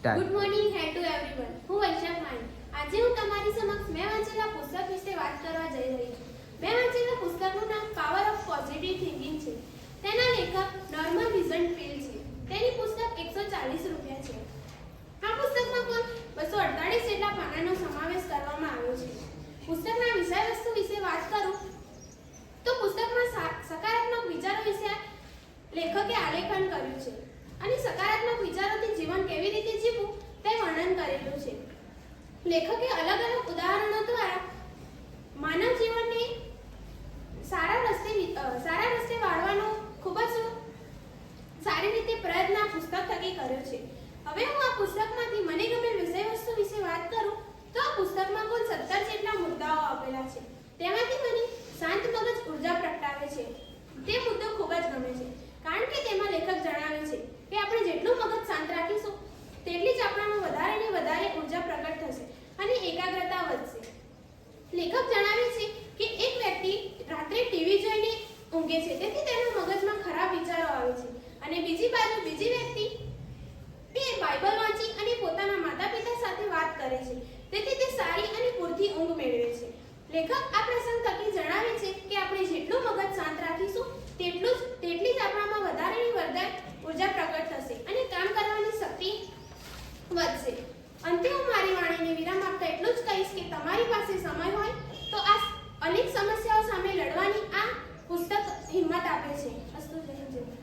Start. Good morning હેડ two everyone. હું વૈશાખ માણી. આજે હું તમારી સમક્ષ મેં વાંચેલા પુસ્તક વિશે વાત કરવા જઈ રહી છું. મેં વાંચેલા પુસ્તકનું નામ પાવર ઓફ પોઝિટિવ થિંકિંગ છે. તેના લેખક નોર્મન વિઝનફીલ્ડ છે. તેની પુસ્તક 140 રૂપિયા છે. આ પુસ્તકમાં કુલ 248 જેટલા પાનાનો સમાવેશ કરવામાં આવ્યો છે. પુસ્તકના વિષય વસ્તુ વિશે વાત કરું તો પુસ્તકમાં સકારાત્મક વિચારો વિશે લેખકે આલેખન કર્યું છે અને સકારાત્મક વિચારોથી જીવન કેવી રીતે જીવવું તે વર્ણન કરેલું છે. લેખકે અલગ અલગ ઉદાહરણો દ્વારા માનવ જીવનને સારા રસ્તે વાળવાનો ખૂબ જ સારી રીતે પ્રયત્ન આ પુસ્તક થકી કર્યો છે. હવે હું આ પુસ્તકમાંથી મને ગમેલ વિષય વસ્તુ વિશે વાત કરું તો આ પુસ્તકમાં કુલ 17 જેટલા મુદ્દાઓ આપેલા છે. તેમાંથી મને શાંત મગજ ઉર્જા પ્રગટાવે છે તે મુદ્દો ખૂબ જ ગમે છે, કારણ કે તેમાં લેખક જણાવે છે કે આપણે જેટલું મગજ શાંત રાખીશું તેટલી જ આપણામાં વધારે ને વધારે ઉર્જા પ્રગટ થશે અને એકાગ્રતા વધશે. લેખક જણાવે છે કે એક વ્યક્તિ રાત્રે ટીવી જોઈને ઊંઘે છે તેથી તેના મગજમાં ખરાબ વિચારો આવે છે અને બીજી બાજુ બીજી વ્યક્તિ તે બાઇબલ વાંચી અને પોતાના માતા-પિતા સાથે વાત કરે છે તેથી તે સારી અને પૂરતી ઊંઘ મેળવે છે. લેખક આ પ્રસંગ થકી જણાવે છે કે આપણે જેટલું મગજ શાંત રાખીશું તેટલી જ આપણામાં વધારેની વધારે ઉર્જા પ્રગટ થશે અને કામ કરવાની શક્તિ વધશે. અંતે હું મારી વાણીને વિરામ આપતા એટલું જ કહીશ કે તમારી પાસે સમય હોય તો આ અનેક સમસ્યાઓ સામે લડવાની આ પુસ્તક હિંમત આપે છે. અસ્તુ જય હિન્દ.